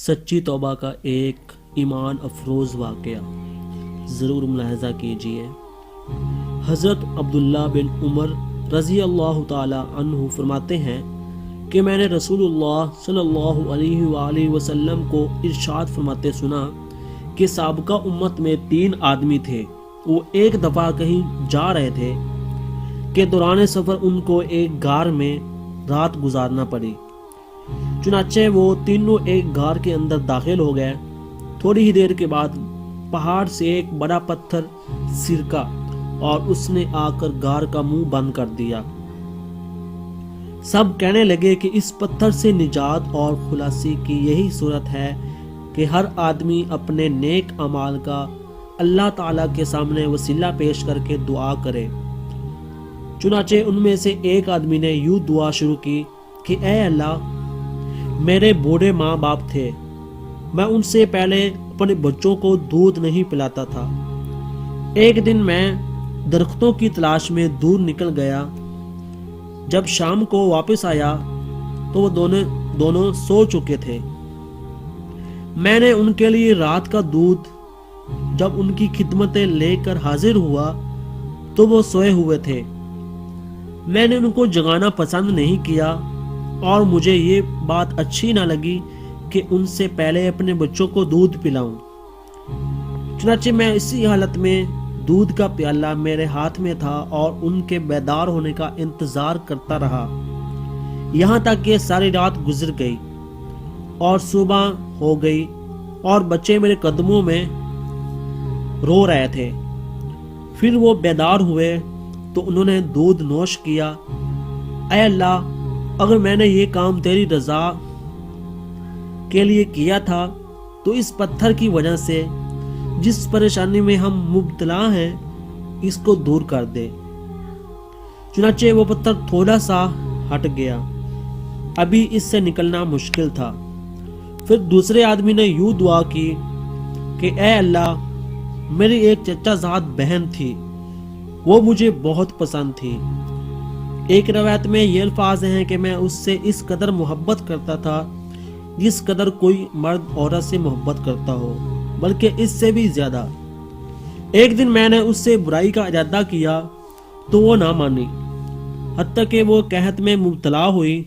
سچی توبہ کا ایک ایمان افروز واقعہ ضرور ملاحظہ کیجیے۔ حضرت عبداللہ بن عمر رضی اللہ تعالی عنہ فرماتے ہیں کہ میں نے رسول اللہ صلی اللہ علیہ وآلہ وسلم کو ارشاد فرماتے سنا کہ سابقہ امت میں 3 آدمی تھے۔ وہ ایک دفعہ کہیں جا رہے تھے کہ دوران سفر ان کو ایک غار میں رات گزارنا پڑی۔ چنانچہ وہ تینوں ایک غار کے اندر داخل ہو گئے۔ تھوڑی ہی دیر کے بعد پہاڑ سے ایک بڑا پتھر سرکا اور اس نے آ کر غار کا منہ بند کر دیا۔ سب کہنے لگے کہ اس پتھر سے نجات اور خلاصی کی یہی صورت ہے کہ ہر آدمی اپنے نیک اعمال کا اللہ تعالیٰ کے سامنے وسیلہ پیش کر کے دعا کرے۔ چنانچہ ان میں سے ایک آدمی نے یوں دعا شروع کی کہ اے اللہ، میرے بوڑھے ماں باپ تھے، میں ان سے پہلے اپنے بچوں کو دودھ نہیں پلاتا تھا۔ ایک دن میں درختوں کی تلاش میں دور نکل گیا۔ جب شام کو واپس آیا تو وہ دونوں سو چکے تھے۔ میں نے ان کے لیے رات کا دودھ جب ان کی خدمتیں لے کر حاضر ہوا تو وہ سوئے ہوئے تھے۔ میں نے ان کو جگانا پسند نہیں کیا اور مجھے یہ بات اچھی نہ لگی کہ ان سے پہلے اپنے بچوں کو دودھ پلاؤں۔ چنانچہ میں اسی حالت میں دودھ کا پیالہ میرے ہاتھ میں تھا اور ان کے بیدار ہونے کا انتظار کرتا رہا، یہاں تک کہ ساری رات گزر گئی اور صبح ہو گئی اور بچے میرے قدموں میں رو رہے تھے۔ پھر وہ بیدار ہوئے تو انہوں نے دودھ نوش کیا۔ اے اللہ، اگر میں نے یہ کام تیری رضا کے لیے کیا تھا تو اس پتھر کی وجہ سے جس پریشانی میں ہم مبتلا ہیں اس کو دور کر دے۔ چنانچہ وہ پتھر تھوڑا سا ہٹ گیا، ابھی اس سے نکلنا مشکل تھا۔ پھر دوسرے آدمی نے یوں دعا کی کہ اے اللہ، میری ایک چچا زاد بہن تھی، وہ مجھے بہت پسند تھی۔ ایک روایت میں یہ الفاظ ہیں کہ میں اس سے اس قدر محبت کرتا تھا جس قدر کوئی مرد عورت سے محبت کرتا ہو، بلکہ اس سے بھی زیادہ۔ ایک دن میں نے اس سے برائی کا ارادہ کیا تو وہ نہ مانی، حتیٰ کہ وہ قحط میں مبتلا ہوئی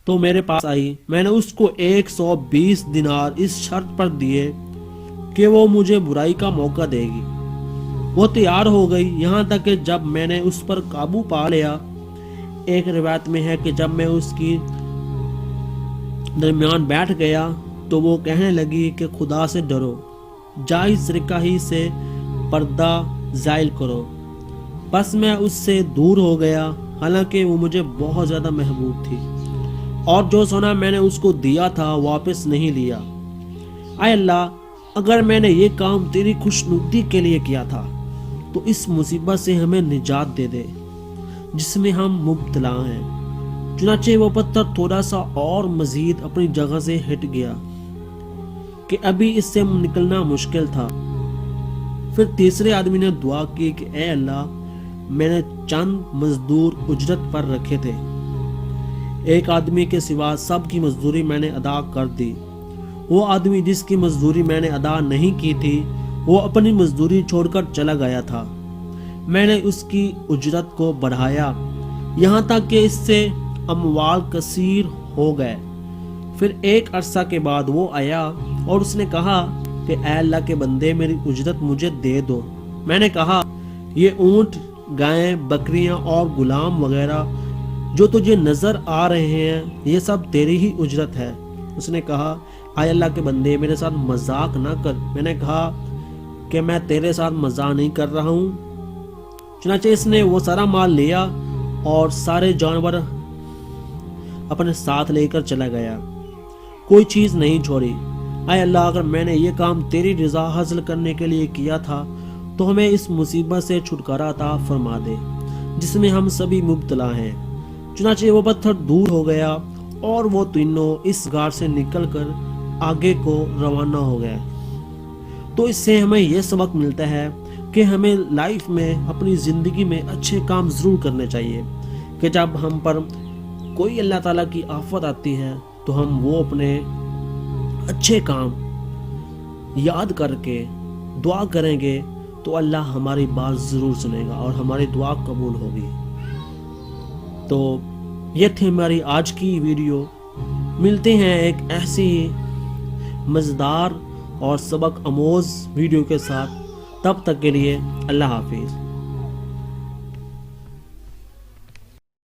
تو میرے پاس آئی۔ میں نے اس کو 120 دینار اس شرط پر دیے کہ وہ مجھے برائی کا موقع دے گی۔ وہ تیار ہو گئی، یہاں تک کہ جب میں نے اس پر قابو پا لیا۔ ایک روایت میں ہے کہ جب میں اس کی درمیان بیٹھ گیا تو وہ کہنے لگی کہ خدا سے ڈرو، جائز رکاہی سے پردہ زائل کرو۔ بس میں اس سے دور ہو گیا، حالانکہ وہ مجھے بہت زیادہ محبوب تھی، اور جو سونا میں نے اس کو دیا تھا واپس نہیں لیا۔ اے اللہ، اگر میں نے یہ کام تیری خوشنودی کے لیے کیا تھا تو اس مصیبت سے ہمیں نجات دے دے جس میں ہم مبتلا ہیں۔ چنانچہ وہ پتھر تھوڑا سا اور مزید اپنی جگہ سے ہٹ گیا کہ ابھی اس سے نکلنا مشکل تھا۔ پھر تیسرے آدمی نے دعا کی کہ اے اللہ، میں نے چند مزدور اجرت پر رکھے تھے، ایک آدمی کے سوا سب کی مزدوری میں نے ادا کر دی۔ وہ آدمی جس کی مزدوری میں نے ادا نہیں کی تھی وہ اپنی مزدوری چھوڑ کر چلا گیا تھا۔ میں نے اس کی اجرت کو بڑھایا یہاں تک کہ اس سے اموال کثیر ہو گئے۔ پھر ایک عرصہ کے بعد وہ آیا اور اس نے کہا کہ اے اللہ کے بندے، میری اجرت مجھے دے دو۔ میں نے کہا، یہ اونٹ، گائیں، بکریاں اور غلام وغیرہ جو تجھے نظر آ رہے ہیں یہ سب تیری ہی اجرت ہے۔ اس نے کہا، اے اللہ کے بندے، میرے ساتھ مذاق نہ کر۔ میں نے کہا کہ میں تیرے ساتھ مذاق نہیں کر رہا ہوں۔ چنانچہ اس نے وہ سارا مال لیا اور سارے جانور اپنے ساتھ لے کر چلا گیا، کوئی چیز نہیں چھوڑی۔ اے اللہ، اگر میں نے یہ کام تیری رضا حاصل کرنے کے لیے کیا تھا تو ہمیں اس مصیبت سے چھٹکارا عطا فرما دے جس میں ہم سبھی مبتلا ہیں۔ چنانچہ وہ پتھر دور ہو گیا اور وہ تینوں اس غار سے نکل کر آگے کو روانہ ہو گئے۔ تو اس سے ہمیں یہ سبق ملتا ہے کہ ہمیں لائف میں، اپنی زندگی میں اچھے کام ضرور کرنے چاہیے کہ جب ہم پر کوئی اللہ تعالیٰ کی آفت آتی ہے تو ہم وہ اپنے اچھے کام یاد کر کے دعا کریں گے تو اللہ ہماری بات ضرور سنے گا اور ہماری دعا قبول ہوگی۔ تو یہ تھی ہماری آج کی ویڈیو۔ ملتے ہیں ایک ایسی مزیدار اور سبق آموز ویڈیو کے ساتھ، تب تک کے لیے اللہ حافظ۔